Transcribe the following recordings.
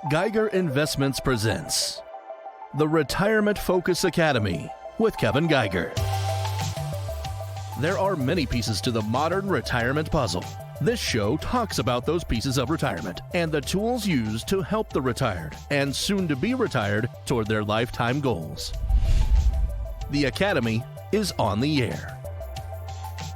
Geiger Investments presents the Retirement Focus Academy with Kevin Geiger. There are many pieces to the modern retirement puzzle. This show talks about those pieces of retirement and the tools used to help the retired and soon to be retired toward their lifetime goals. The Academy is on the air.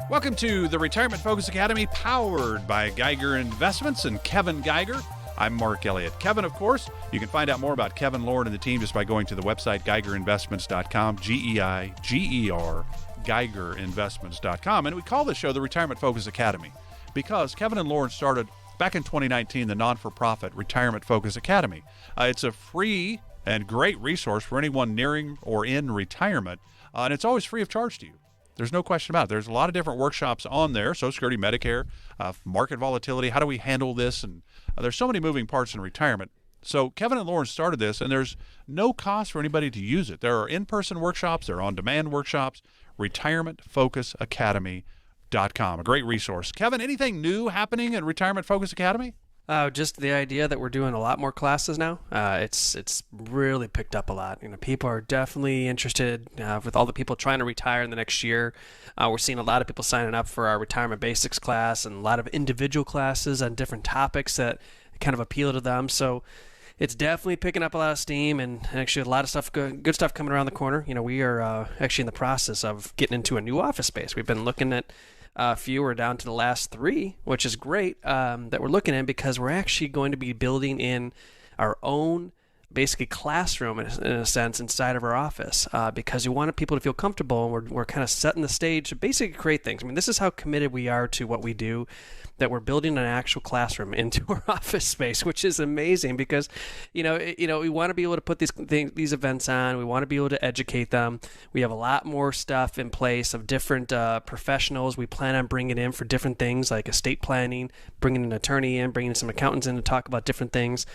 Welcome to the Retirement Focus Academy, powered by Geiger Investments and Kevin Geiger. I'm Mark Elliott. Kevin, of course, you can find out more about Kevin Lord and the team just by going to the website geigerinvestments.com, G-E-I-G-E-R, geigerinvestments.com. And we call this show the Retirement Focus Academy because Kevin and Lauren started back in 2019 the non-for-profit Retirement Focus Academy. It's a free and great resource for anyone nearing or in retirement, and it's always free of charge to you. There's no question about it. There's a lot of different workshops on there, Social Security, Medicare, market volatility, how do we handle this, and there's so many moving parts in retirement. So Kevin and Lauren started this, and there's no cost for anybody to use it. There are in-person workshops, there are on-demand workshops, retirementfocusacademy.com, a great resource. Kevin, anything new happening at Retirement Focus Academy? Just the idea that we're doing a lot more classes now. It's really picked up a lot. People are definitely interested with all the people trying to retire in the next year. We're seeing a lot of people signing up for our retirement basics class and a lot of individual classes on different topics that kind of appeal to them. So it's definitely picking up a lot of steam, and actually a lot of stuff, good stuff coming around the corner. We are actually in the process of getting into a new office space. We've been looking at few. We're down to the last three, which is great that we're looking at, because we're actually going to be building in our own basically classroom in a sense inside of our office because we wanted people to feel comfortable, and we're kind of setting the stage to basically create things. This is how committed we are to what we do, that we're building an actual classroom into our office space, which is amazing because, we want to be able to put these events on. We want to be able to educate them. We have a lot more stuff in place of different professionals we plan on bringing in for different things like estate planning, bringing an attorney in, bringing some accountants in to talk about different things.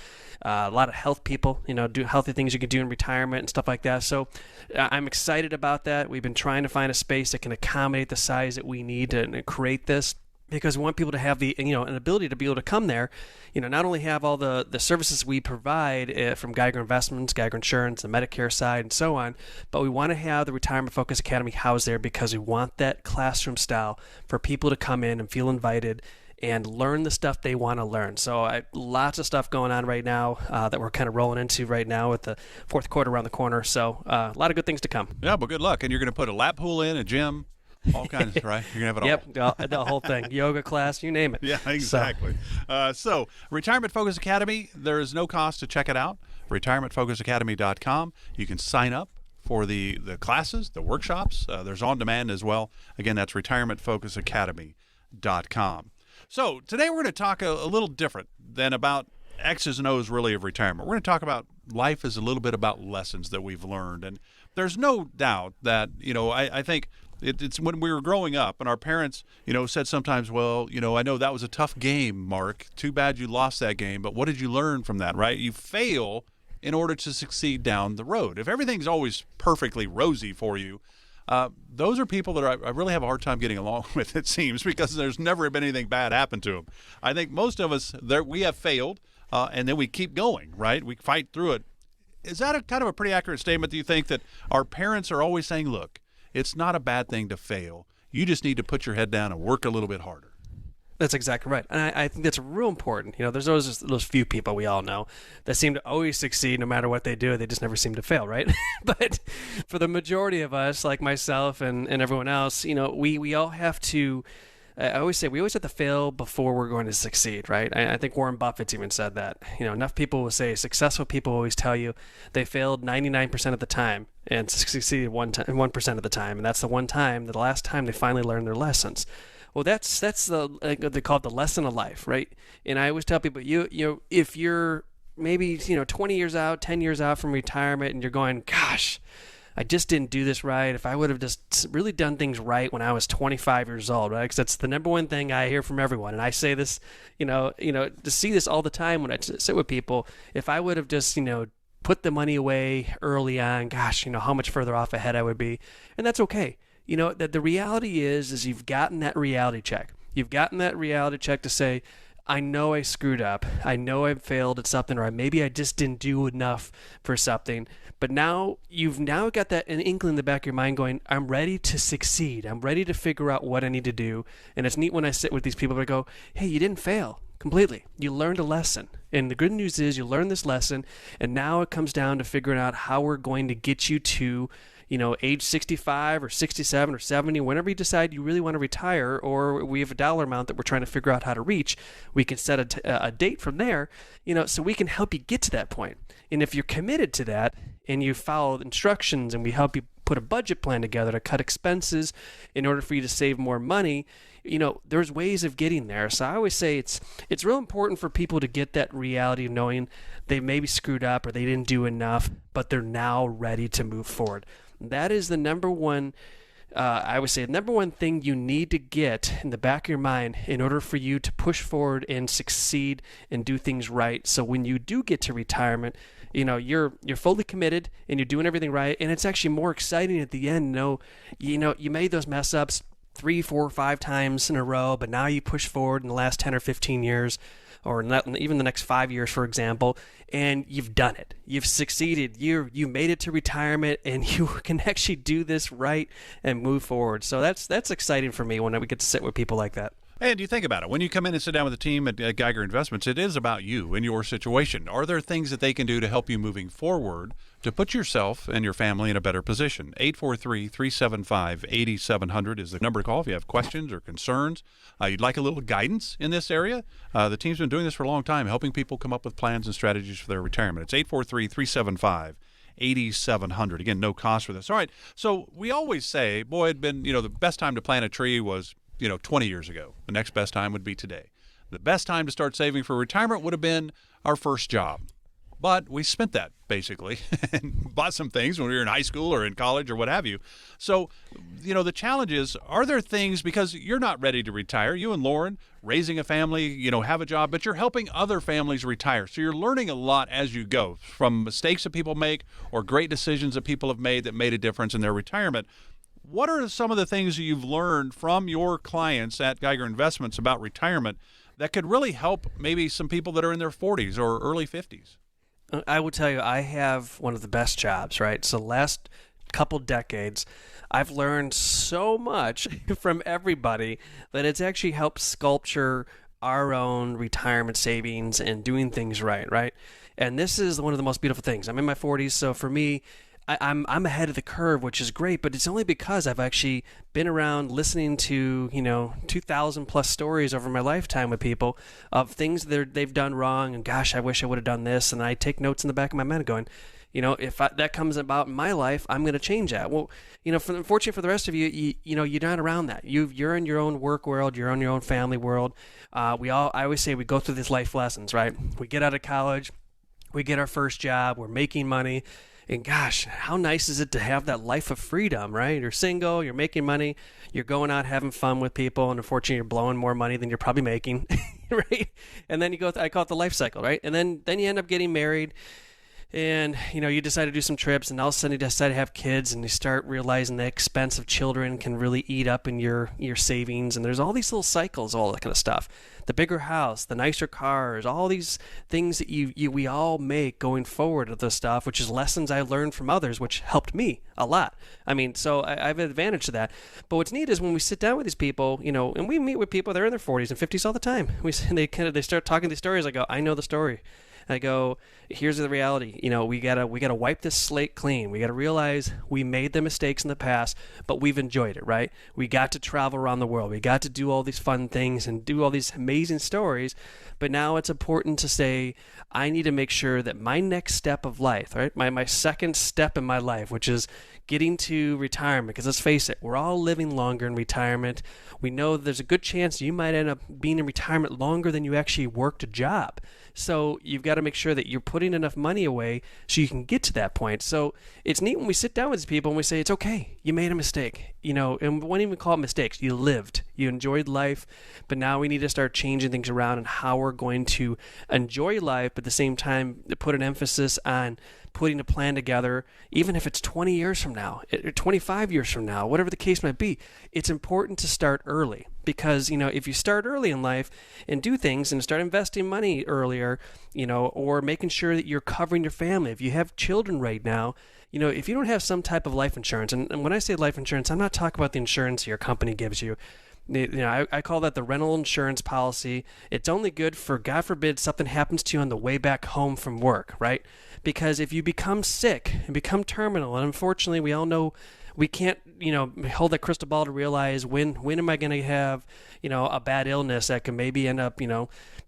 A lot of health people, do healthy things you can do in retirement and stuff like that. So I'm excited about that. We've been trying to find a space that can accommodate the size that we need to create this, because we want people to have the an ability to be able to come there, not only have all the services we provide from Geiger Investments, Geiger Insurance, the Medicare side, and so on, but we want to have the Retirement Focus Academy housed there because we want that classroom style for people to come in and feel invited and learn the stuff they want to learn. So lots of stuff going on right now that we're kind of rolling into right now with the fourth quarter around the corner. So a lot of good things to come. Yeah, well, good luck. And you're going to put a lap pool in, a gym, all kinds, right? You're going to have it all. Yep, the whole thing. Yoga class, you name it. Yeah, exactly. So Retirement Focus Academy, there is no cost to check it out. retirementfocusacademy.com. You can sign up for the classes, the workshops. There's on-demand as well. Again, that's retirementfocusacademy.com. So today we're going to talk a little different than about X's and O's really of retirement. We're going to talk about life is a little bit about lessons that we've learned. And there's no doubt that, I think it's when we were growing up and our parents, said sometimes, well, I know that was a tough game, Mark. Too bad you lost that game. But what did you learn from that, right? You fail in order to succeed down the road. If everything's always perfectly rosy for you, those are people that I really have a hard time getting along with, it seems, because there's never been anything bad happen to them. I think most of us, we have failed, and then we keep going, right? We fight through it. Is that a kind of a pretty accurate statement? Do you think that our parents are always saying, look, it's not a bad thing to fail. You just need to put your head down and work a little bit harder? That's exactly right. And I think that's real important. There's always those few people we all know that seem to always succeed no matter what they do. They just never seem to fail, right? But for the majority of us, like myself and everyone else, we all have to, I always say, we always have to fail before we're going to succeed, right? I think Warren Buffett's even said that. Enough people will say, successful people always tell you they failed 99% of the time and succeeded 1% of the time. And that's the one time, the last time they finally learned their lessons. Well, that's they call it the lesson of life, right? And I always tell people, if you're maybe 20 years out, 10 years out from retirement, and you're going, gosh, I just didn't do this right. If I would have just really done things right when I was 25 years old, right? Because that's the number one thing I hear from everyone, and I say this, to see this all the time when I sit with people. If I would have just, put the money away early on, gosh, how much further off ahead I would be, and that's okay. That the reality is you've gotten that reality check. You've gotten that reality check to say, I know I screwed up. I know I failed at something, or maybe I just didn't do enough for something. But now you've now got that an inkling in the back of your mind going, I'm ready to succeed. I'm ready to figure out what I need to do. And it's neat when I sit with these people and I go, hey, you didn't fail completely. You learned a lesson. And the good news is you learned this lesson, and now it comes down to figuring out how we're going to get you to age 65 or 67 or 70, whenever you decide you really want to retire, or we have a dollar amount that we're trying to figure out how to reach, we can set a date from there, so we can help you get to that point. And if you're committed to that and you follow the instructions and we help you put a budget plan together to cut expenses in order for you to save more money, there's ways of getting there. So I always say it's real important for people to get that reality of knowing they maybe screwed up or they didn't do enough, but they're now ready to move forward. That is the number one, I would say, the number one thing you need to get in the back of your mind in order for you to push forward and succeed and do things right. So when you do get to retirement, you're fully committed and you're doing everything right. And it's actually more exciting at the end. You made those mess ups 3, 4, 5 times in a row, but now you push forward in the last 10 or 15 years, or not, even the next 5 years, for example, and you've done it. You've succeeded. You made it to retirement, and you can actually do this right and move forward. So that's exciting for me when we get to sit with people like that. And you think about it. When you come in and sit down with the team at Geiger Investments, it is about you and your situation. Are there things that they can do to help you moving forward to put yourself and your family in a better position? 843-375-8700 is the number to call if you have questions or concerns. You'd like a little guidance in this area. The team's been doing this for a long time, helping people come up with plans and strategies for their retirement. It's 843-375-8700. Again, no cost for this. All right. So we always say, boy, it'd been, the best time to plant a tree was 20 years ago. The next best time would be today. The best time to start saving for retirement would have been our first job. But we spent that, basically, and bought some things when we were in high school or in college or what have you. So, the challenge is, are there things, because you're not ready to retire, you and Lauren, raising a family, have a job, but you're helping other families retire. So you're learning a lot as you go, from mistakes that people make or great decisions that people have made that made a difference in their retirement. What are some of the things you've learned from your clients at Geiger Investments about retirement that could really help maybe some people that are in their 40s or early 50s? I will tell you, I have one of the best jobs, right? So last couple decades, I've learned so much from everybody that it's actually helped sculpture our own retirement savings and doing things right? And this is one of the most beautiful things. I'm in my 40s, so for me, I'm ahead of the curve, which is great, but it's only because I've actually been around listening to 2,000 plus stories over my lifetime with people of things that they've done wrong, and gosh, I wish I would have done this, and I take notes in the back of my mind going, if that comes about in my life, I'm going to change that. Well, unfortunately for the rest of you, you're not around that. You're in your own work world, you're in your own family world. I always say we go through these life lessons, right? We get out of college, we get our first job, we're making money. And gosh, how nice is it to have that life of freedom, right? You're single, you're making money, you're going out having fun with people, and unfortunately you're blowing more money than you're probably making, right? And then you go, I call it the life cycle, right? And then you end up getting married, and you decide to do some trips, and all of a sudden you decide to have kids, and you start realizing the expense of children can really eat up in your savings, and there's all these little cycles, all that kind of stuff. The bigger house, the nicer cars, all these things that we all make going forward of this stuff, which is lessons I learned from others, which helped me a lot. So I have an advantage to that. But what's neat is when we sit down with these people, and we meet with people that are in their 40s and 50s all the time. They start talking these stories. I go, I know the story. I go, here's the reality. We gotta wipe this slate clean. We gotta realize we made the mistakes in the past, but we've enjoyed it, right? We got to travel around the world. We got to do all these fun things and do all these amazing stories. But now it's important to say, I need to make sure that my next step of life, right? My second step in my life, which is getting to retirement, because let's face it, we're all living longer in retirement. We know there's a good chance you might end up being in retirement longer than you actually worked a job. So you've got to make sure that you're putting enough money away so you can get to that point. So it's neat when we sit down with these people and we say, it's okay, you made a mistake. and we won't even call it mistakes. You lived, you enjoyed life, but now we need to start changing things around and how we're going to enjoy life, but at the same time, put an emphasis on putting a plan together, even if it's 20 years from now, or 25 years from now, whatever the case might be. It's important to start early because, if you start early in life and do things and start investing money earlier, or making sure that you're covering your family. If you have children right now, if you don't have some type of life insurance, and when I say life insurance, I'm not talking about the insurance your company gives you. I call that the rental insurance policy. It's only good for, God forbid, something happens to you on the way back home from work, right? Because if you become sick and become terminal, and unfortunately we all know we can't, hold that crystal ball to realize when am I going to have, a bad illness that can maybe end up,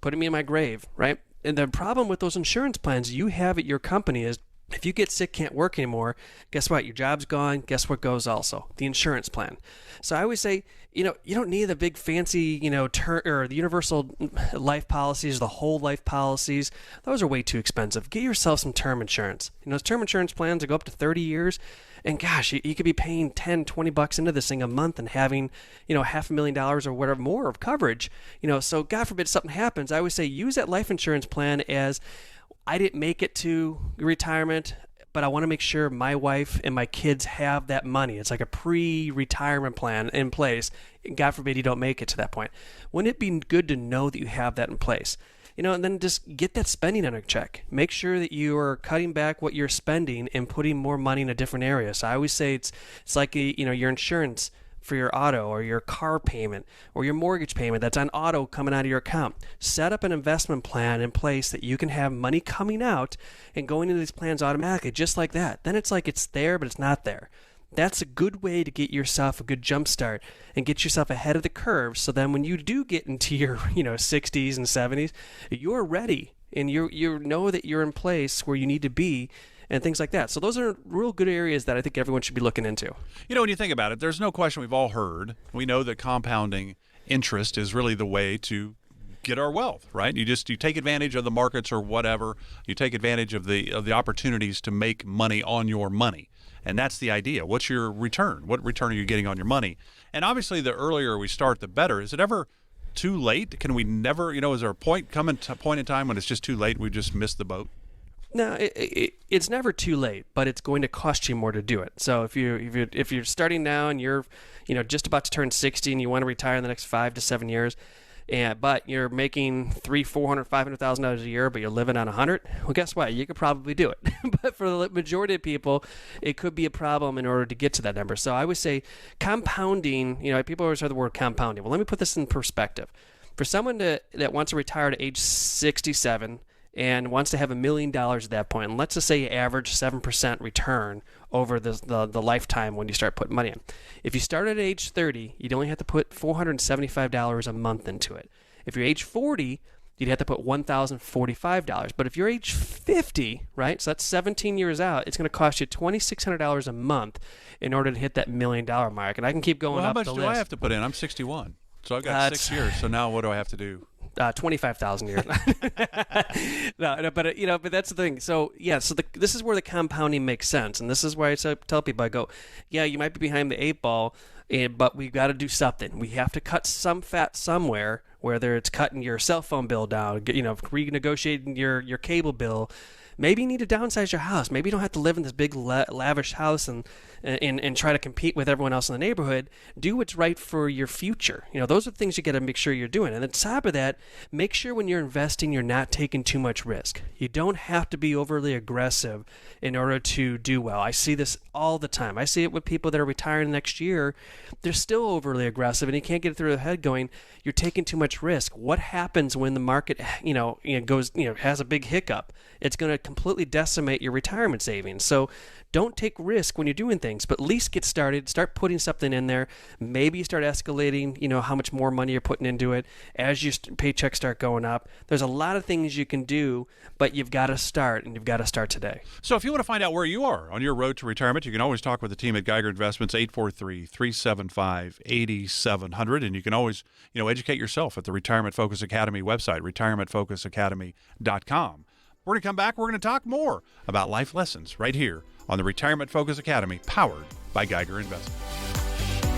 putting me in my grave, right? And the problem with those insurance plans you have at your company is if you get sick, can't work anymore, guess what? Your job's gone. Guess what goes also? The insurance plan. So I always say, you don't need the big fancy, or the universal life policies, the whole life policies. Those are way too expensive. Get yourself some term insurance. Those term insurance plans that go up to 30 years. And gosh, you could be paying $10, $20 into this thing a month and having, $500,000 or whatever more of coverage. So God forbid something happens. I always say use that life insurance plan as, I didn't make it to retirement, but I want to make sure my wife and my kids have that money. It's like a pre-retirement plan in place. God forbid you don't make it to that point. Wouldn't it be good to know that you have that in place? And then just get that spending under check. Make sure that you are cutting back what you're spending and putting more money in a different area. So I always say it's like your insurance for your auto or your car payment or your mortgage payment that's on auto coming out of your account. Set up an investment plan in place that you can have money coming out and going into these plans automatically, just like that. Then it's like it's there, but it's not there. That's a good way to get yourself a good jump start and get yourself ahead of the curve. So then when you do get into your 60s and 70s, you're ready and you know that you're in place where you need to be and things like that. So those are real good areas that I think everyone should be looking into. When you think about it, there's no question we've all heard. We know that compounding interest is really the way to get our wealth, right? You take advantage of the markets or whatever. You take advantage of the opportunities to make money on your money. And that's the idea. What's your return? What return are you getting on your money? And obviously, the earlier we start, the better. Is it ever too late? Can we never, is there a point in time when it's just too late? We just missed the boat? No, it's never too late, but it's going to cost you more to do it. So if you're starting now and you're just about to turn 60 and you want to retire in the next 5 to 7 years, but you're making $300,000, $400,000, $500,000 a year, but you're living on $100,000, well, guess what? You could probably do it. But for the majority of people, it could be a problem in order to get to that number. So I would say compounding. People always hear the word compounding. Well, let me put this in perspective. For someone that wants to retire at age 67. And wants to have $1 million at that point, and let's just say you average 7% return over the lifetime when you start putting money in. If you start at age 30, you'd only have to put $475 a month into it. If you're age 40, you'd have to put $1,045. But if you're age 50, right, so that's 17 years out, it's going to cost you $2,600 a month in order to hit that $1 million mark. And I can keep going up the list. How much do I have to put in? I'm 61, so I've got 6 years. So now what do I have to do? 25,000 a year. But that's the thing. So this is where the compounding makes sense, and this is why I tell people, I go, you might be behind the 8 ball, but we've got to do something. We have to cut some fat somewhere, whether it's cutting your cell phone bill down, renegotiating your cable bill. Maybe you need to downsize your house. Maybe you don't have to live in this big lavish house and try to compete with everyone else in the neighborhood. Do what's right for your future. Those are the things you got to make sure you're doing. And on top of that, make sure when you're investing, you're not taking too much risk. You don't have to be overly aggressive in order to do well. I see this all the time. I see it with people that are retiring next year. They're still overly aggressive, and you can't get it through their head going, you're taking too much risk. What happens when the market, goes, has a big hiccup? It's going to completely decimate your retirement savings. So don't take risk when you're doing things, but at least get started. Start putting something in there. Maybe you start escalating, how much more money you're putting into it as your paychecks start going up. There's a lot of things you can do, but you've got to start, and you've got to start today. So if you want to find out where you are on your road to retirement, you can always talk with the team at Geiger Investments, 843-375-8700, and you can always, educate yourself at the Retirement Focus Academy website, retirementfocusacademy.com. We're going to come back. We're going to talk more about life lessons right here on the Retirement Focus Academy, powered by Geiger Investments.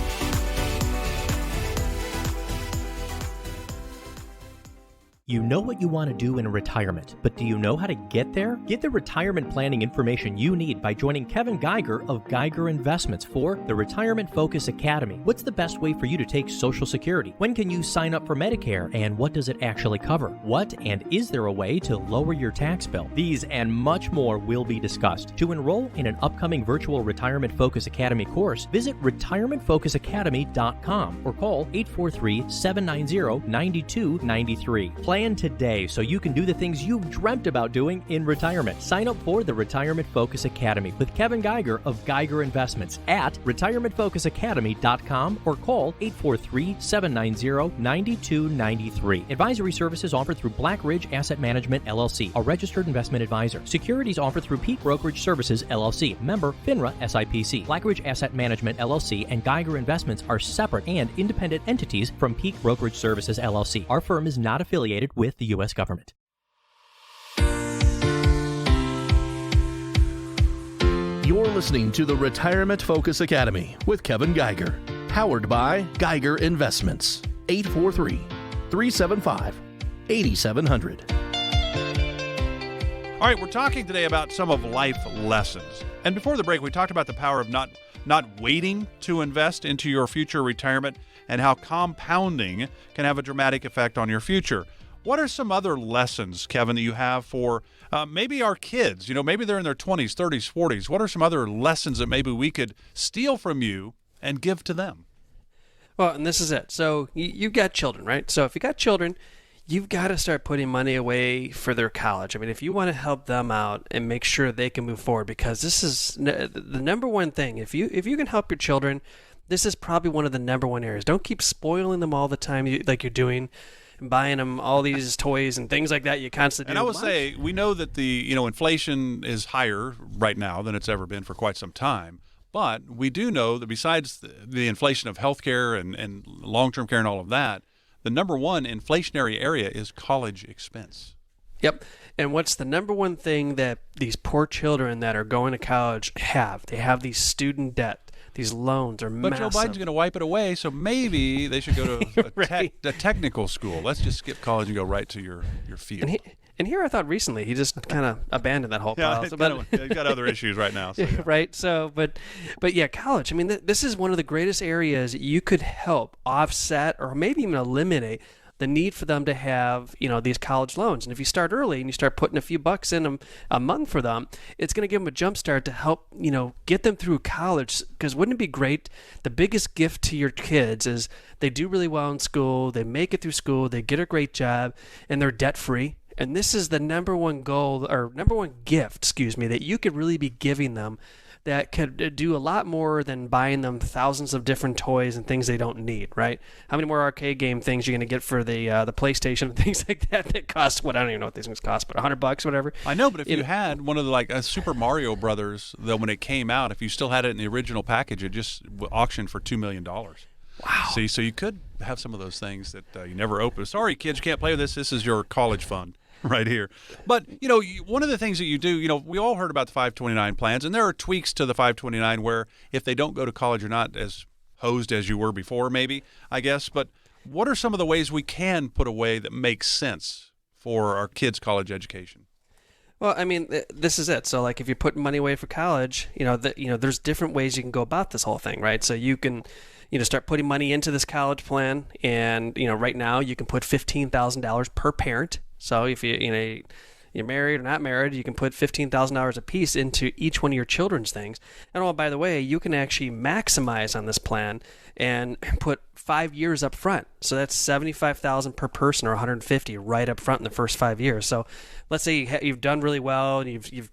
You know what you want to do in retirement, but do you know how to get there? Get the retirement planning information you need by joining Kevin Geiger of Geiger Investments for the Retirement Focus Academy. What's the best way for you to take Social Security? When can you sign up for Medicare, and what does it actually cover? What and is there a way to lower your tax bill? These and much more will be discussed. To enroll in an upcoming virtual Retirement Focus Academy course, visit retirementfocusacademy.com or call 843-790-9293. Plan today so you can do the things you've dreamt about doing in retirement. Sign up for the Retirement Focus Academy with Kevin Geiger of Geiger Investments at retirementfocusacademy.com or call 843-790-9293. Advisory services offered through Black Ridge Asset Management, LLC, a registered investment advisor. Securities offered through Peak Brokerage Services, LLC, member FINRA SIPC. Black Ridge Asset Management, LLC and Geiger Investments are separate and independent entities from Peak Brokerage Services, LLC. Our firm is not affiliated with the U.S. government. You're listening to the Retirement Focus Academy with Kevin Geiger, powered by Geiger Investments. 843-375-8700. All right, we're talking today about some of life lessons. And before the break, we talked about the power of not waiting to invest into your future retirement and how compounding can have a dramatic effect on your future. What are some other lessons, Kevin, that you have for maybe our kids? You know, maybe they're in their 20s, 30s, 40s. What are some other lessons that maybe we could steal from you and give to them? Well, and this is it. So you've got children, right? So if you got children, you've got to start putting money away for their college. I mean, if you want to help them out and make sure they can move forward, because this is the number one thing. If you can help your children, this is probably one of the number one areas. Don't keep spoiling them all the time like you're doing, and buying them all these toys and things like that. You constantly do. And I will say, we know that the inflation is higher right now than it's ever been for quite some time. But we do know that besides the inflation of healthcare and long-term care and all of that, the number one inflationary area is college expense. Yep. And what's the number one thing that these poor children that are going to college have? They have these student debt. These loans are massive. But Joe Biden's going to wipe it away, so maybe they should go to a technical school. Let's just skip college and go right to your field. And here I thought recently he just kind of abandoned that whole pile. He's got other issues right now. So, yeah. Right. So, but yeah, college. I mean, this is one of the greatest areas you could help offset or maybe even eliminate the need for them to have, these college loans. And if you start early and you start putting a few bucks in them a month for them, it's going to give them a jump start to help, get them through college. Because wouldn't it be great? The biggest gift to your kids is they do really well in school, they make it through school, they get a great job, and they're debt free. And this is the number one goal or number one gift, that you could really be giving them that could do a lot more than buying them thousands of different toys and things they don't need, right? How many more arcade game things you're going to get for the PlayStation and things like that cost, I don't even know what these things cost, but $100, whatever. I know, but if you had one of the Super Mario Brothers, though, when it came out, if you still had it in the original package, it just auctioned for $2 million. Wow. See, so you could have some of those things that you never open. Sorry, kids, you can't play with this. This is your college fund. Right here. But, one of the things that you do, we all heard about the 529 plans, and there are tweaks to the 529 where if they don't go to college, you're not as hosed as you were before, maybe, I guess. But what are some of the ways we can put away that makes sense for our kids' college education? Well, I mean, this is it. So, if you're putting money away for college, there's different ways you can go about this whole thing, right? So you can start putting money into this college plan, and, right now you can put $15,000 per parent. So if you're married or not married, you can put $15,000 a piece into each one of your children's things. And by the way, you can actually maximize on this plan and put 5 years up front. So that's $75,000 per person, or $150 right up front in the first 5 years. So let's say you've done really well, and you've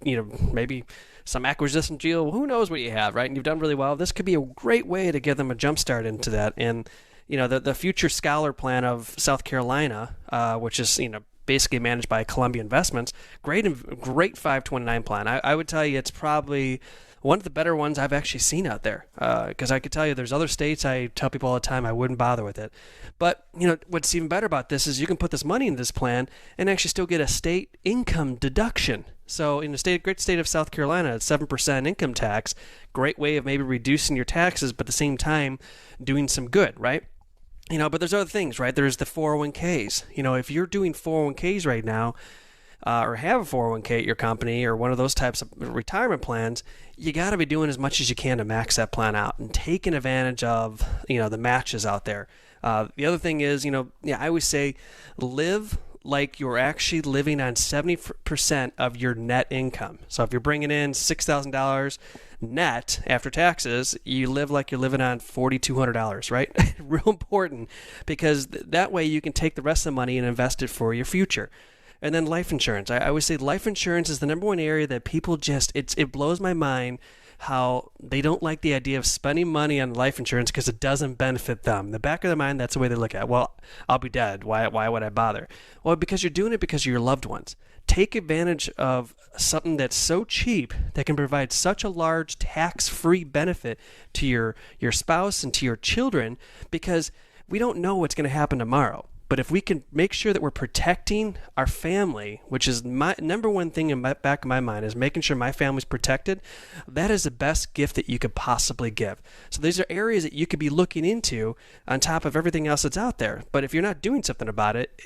maybe some acquisition deal. Who knows what you have, right? And you've done really well. This could be a great way to give them a jump start into that. And the Future Scholar Plan of South Carolina, which is basically managed by Columbia Investments. Great 529 plan. I would tell you it's probably one of the better ones I've actually seen out there. Because I could tell you there's other states, I tell people all the time, I wouldn't bother with it. But, what's even better about this is you can put this money in this plan and actually still get a state income deduction. So in the great state of South Carolina, it's 7% income tax. Great way of maybe reducing your taxes, but at the same time doing some good, right? But there's other things, right? There's the 401ks. If you're doing 401ks right now, or have a 401k at your company or one of those types of retirement plans, you got to be doing as much as you can to max that plan out and taking advantage of, the matches out there. The other thing is, I always say live like you're actually living on 70% of your net income. So if you're bringing in $6,000 net after taxes, you live like you're living on $4,200, right? Real important, because that way you can take the rest of the money and invest it for your future. And then life insurance. I always say life insurance is the number one area that people it blows my mind how they don't like the idea of spending money on life insurance because it doesn't benefit them. In the back of their mind, that's the way they look at it. Well, I'll be dead. Why would I bother? Well, because you're doing it because of your loved ones. Take advantage of something that's so cheap that can provide such a large tax-free benefit to your spouse and to your children, because we don't know what's going to happen tomorrow. But if we can make sure that we're protecting our family, which is my number one thing in the back of my mind, is making sure my family's protected, that is the best gift that you could possibly give. So these are areas that you could be looking into on top of everything else that's out there. But if you're not doing something about it,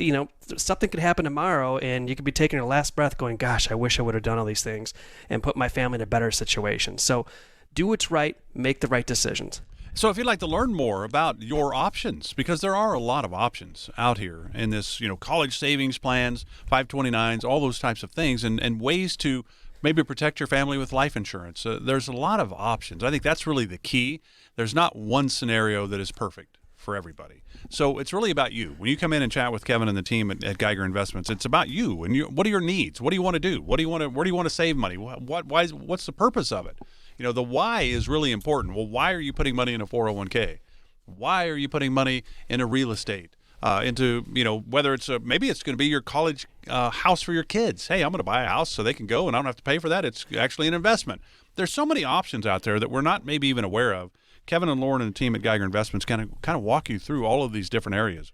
something could happen tomorrow and you could be taking your last breath going, gosh, I wish I would have done all these things and put my family in a better situation. So do what's right, make the right decisions. So if you'd like to learn more about your options, because there are a lot of options out here in this, college savings plans, 529s, all those types of things, and ways to maybe protect your family with life insurance. There's a lot of options. I think that's really the key. There's not one scenario that is perfect for everybody. So it's really about you. When you come in and chat with Kevin and the team at Geiger Investments, it's about you and what are your needs? What do you want to do? Where do you want to save money? What's the purpose of it? The why is really important. Well, why are you putting money in a 401k? Why are you putting money in a real estate? Into, whether it's maybe it's going to be your college house for your kids. Hey, I'm going to buy a house so they can go and I don't have to pay for that. It's actually an investment. There's so many options out there that we're not maybe even aware of. Kevin and Lauren and the team at Geiger Investments kind of walk you through all of these different areas.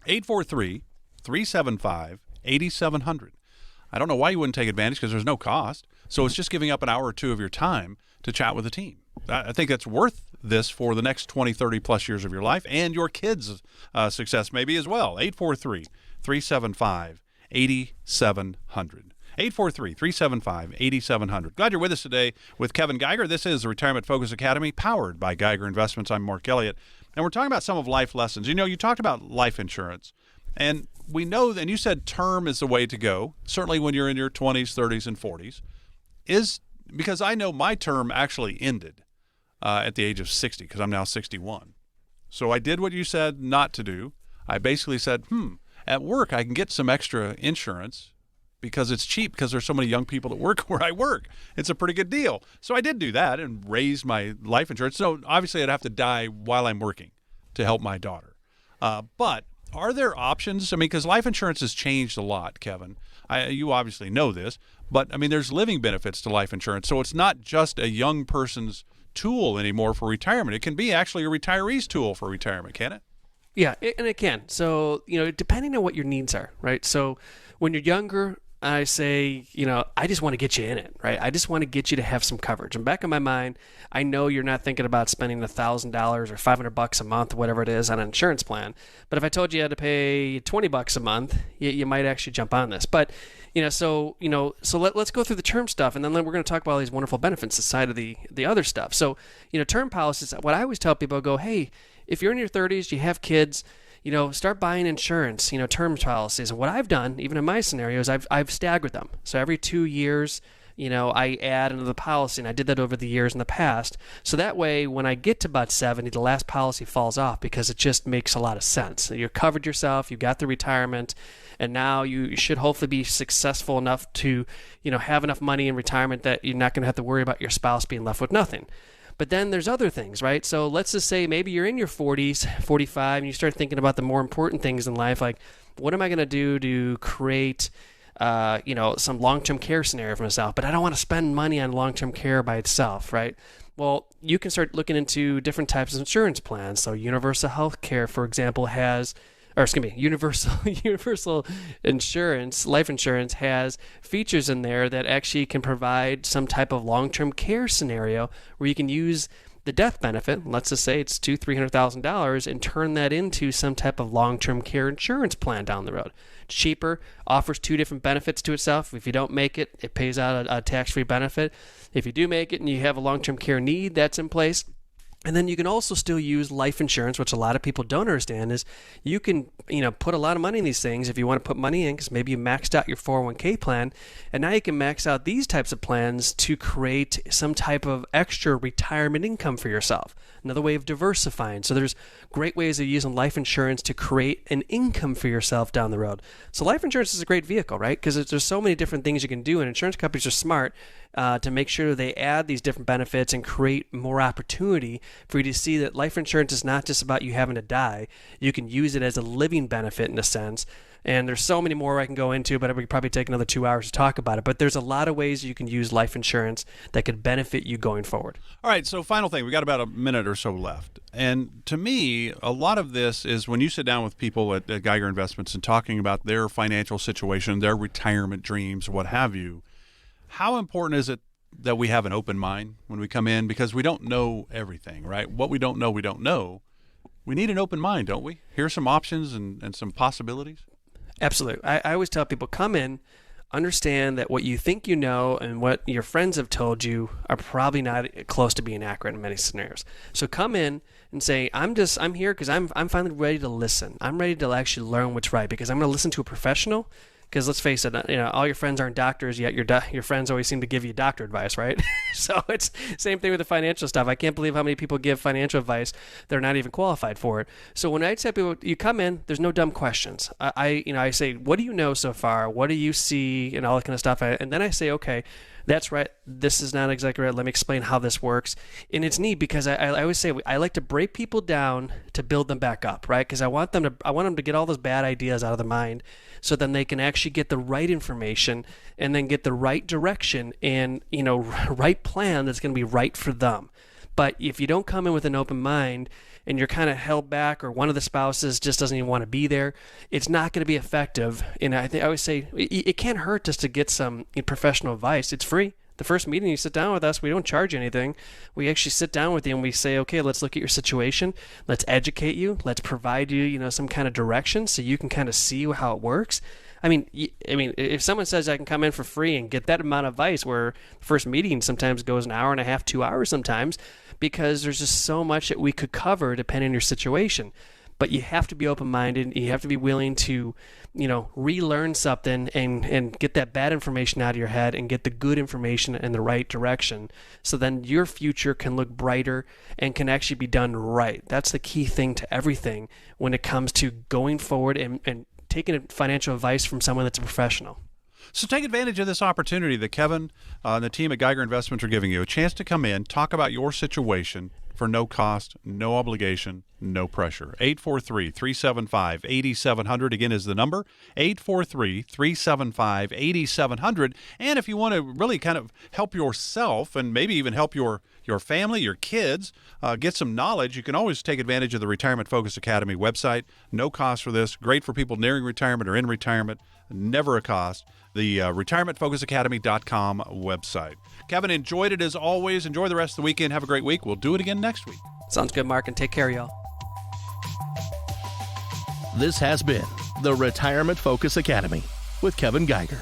843-375-8700. I don't know why you wouldn't take advantage, because there's no cost. So it's just giving up an hour or two of your time to chat with the team. I think that's worth this for the next 20, 30 plus years of your life and your kids' success maybe as well. 843-375-8700. 843-375-8700. Glad you're with us today with Kevin Geiger. This is the Retirement Focus Academy, powered by Geiger Investments. I'm Mark Elliott, and we're talking about some of life lessons. You talked about life insurance, and we know, and you said term is the way to go, certainly when you're in your 20s, 30s, and 40s, because I know my term actually ended at the age of 60, because I'm now 61. So I did what you said not to do. I basically said, at work I can get some extra insurance because it's cheap, because there's so many young people that work where I work. It's a pretty good deal. So I did do that and raise my life insurance. So obviously I'd have to die while I'm working to help my daughter. But are there options? Because life insurance has changed a lot, Kevin. You obviously know this, but there's living benefits to life insurance. So it's not just a young person's tool anymore for retirement. It can be actually a retiree's tool for retirement, can it? Yeah, and it can. So, depending on what your needs are, right? So when you're younger, I say, I just want to get you in it, right? I just want to get you to have some coverage. And back in my mind, I know you're not thinking about spending $1,000 or $500 a month, whatever it is, on an insurance plan. But if I told you you had to pay $20 a month, you might actually jump on this. But, so let's go through the term stuff, and then we're going to talk about all these wonderful benefits aside of the other stuff. So, term policies, what I always tell people, hey, if you're in your 30s, you have kids, start buying insurance, term policies. And what I've done, even in my scenarios, I've staggered them. So every 2 years, I add into the policy, and I did that over the years in the past. So that way, when I get to about 70, the last policy falls off, because it just makes a lot of sense. You've covered yourself, you got the retirement, and now you should hopefully be successful enough to, have enough money in retirement that you're not going to have to worry about your spouse being left with nothing. But then there's other things, right? So let's just say maybe you're in your 40s, 45, and you start thinking about the more important things in life, like what am I going to do to create, some long-term care scenario for myself? But I don't want to spend money on long-term care by itself, right? Well, you can start looking into different types of insurance plans. So Universal Health Care, for example, Universal Insurance, life insurance, has features in there that actually can provide some type of long-term care scenario where you can use the death benefit, let's just say it's $200,000-$300,000, and turn that into some type of long-term care insurance plan down the road. It's cheaper, offers two different benefits to itself. If you don't make it, it pays out a tax-free benefit. If you do make it and you have a long-term care need that's in place, and then you can also still use life insurance, which a lot of people don't understand, is you can, put a lot of money in these things if you want to put money in, because maybe you maxed out your 401k plan, and now you can max out these types of plans to create some type of extra retirement income for yourself. Another way of diversifying. So there's great ways of using life insurance to create an income for yourself down the road. So life insurance is a great vehicle, right? Because there's so many different things you can do, and insurance companies are smart to make sure they add these different benefits and create more opportunity for you to see that life insurance is not just about you having to die. You can use it as a living benefit in a sense. And there's so many more I can go into, but it would probably take another 2 hours to talk about it. But there's a lot of ways you can use life insurance that could benefit you going forward. All right, so final thing. We got about a minute or so left. And to me, a lot of this is when you sit down with people at Geiger Investments and talking about their financial situation, their retirement dreams, what have you, how important is it that we have an open mind when we come in? Because we don't know everything, right? What we don't know, we don't know. We need an open mind, don't we? Here's some options and some possibilities. Absolutely. I always tell people, come in, understand that what you think you know and what your friends have told you are probably not close to being accurate in many scenarios. So come in and say, I'm here because I'm finally ready to listen. I'm ready to actually learn what's right, because I'm going to listen to a professional. Because let's face it, all your friends aren't doctors, yet your friends always seem to give you doctor advice, right? So it's same thing with the financial stuff. I can't believe how many people give financial advice they're not even qualified for it. So when I tell people, you come in, there's no dumb questions. I say, what do you know so far? What do you see? And all that kind of stuff. And then I say, okay, that's right. This is not exactly right. Let me explain how this works. And it's neat because I always say I like to break people down to build them back up, right? Because I want them to get all those bad ideas out of their mind, so then they can actually get the right information and then get the right direction and right plan that's going to be right for them. But if you don't come in with an open mind and you're kind of held back, or one of the spouses just doesn't even want to be there, it's not going to be effective. And I always say it can't hurt just to get some professional advice. It's free. The first meeting you sit down with us, we don't charge anything. We actually sit down with you and we say, okay, let's look at your situation. Let's educate you. Let's provide you, some kind of direction so you can kind of see how it works. I mean, if someone says I can come in for free and get that amount of advice, where the first meeting sometimes goes an hour and a half, 2 hours sometimes, because there's just so much that we could cover depending on your situation. But you have to be open-minded. You have to be willing to, relearn something and get that bad information out of your head and get the good information in the right direction. So then your future can look brighter and can actually be done right. That's the key thing to everything when it comes to going forward and taking financial advice from someone that's a professional. So take advantage of this opportunity that Kevin and the team at Geiger Investments are giving you, a chance to come in, talk about your situation for no cost, no obligation, no pressure. 843-375-8700 again is the number, 843-375-8700. And if you want to really kind of help yourself and maybe even help your family, your kids, get some knowledge, you can always take advantage of the Retirement Focus Academy website. No cost for this. Great for people nearing retirement or in retirement. Never a cost. The retirementfocusacademy.com website. Kevin, enjoyed it as always. Enjoy the rest of the weekend. Have a great week. We'll do it again next week. Sounds good, Mark, and take care, y'all. This has been the Retirement Focus Academy with Kevin Geiger.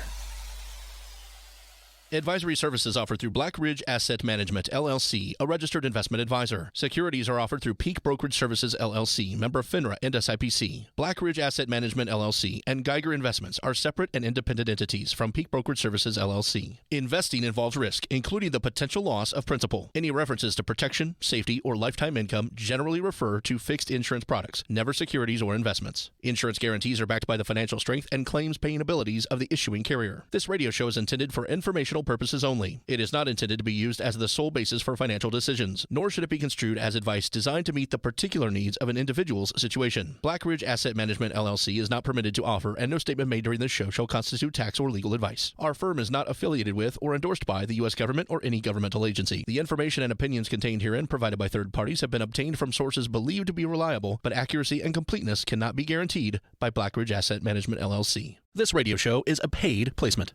Advisory services offered through Black Ridge Asset Management, LLC, a registered investment advisor. Securities are offered through Peak Brokerage Services, LLC, member FINRA and SIPC. Black Ridge Asset Management, LLC, and Geiger Investments are separate and independent entities from Peak Brokerage Services, LLC. Investing involves risk, including the potential loss of principal. Any references to protection, safety, or lifetime income generally refer to fixed insurance products, never securities or investments. Insurance guarantees are backed by the financial strength and claims-paying abilities of the issuing carrier. This radio show is intended for informational purposes only. It is not intended to be used as the sole basis for financial decisions, nor should it be construed as advice designed to meet the particular needs of an individual's situation. Black Ridge Asset Management, LLC is not permitted to offer, and no statement made during this show shall constitute tax or legal advice. Our firm is not affiliated with or endorsed by the U.S. government or any governmental agency. The information and opinions contained herein provided by third parties have been obtained from sources believed to be reliable, but accuracy and completeness cannot be guaranteed by Black Ridge Asset Management, LLC. This radio show is a paid placement.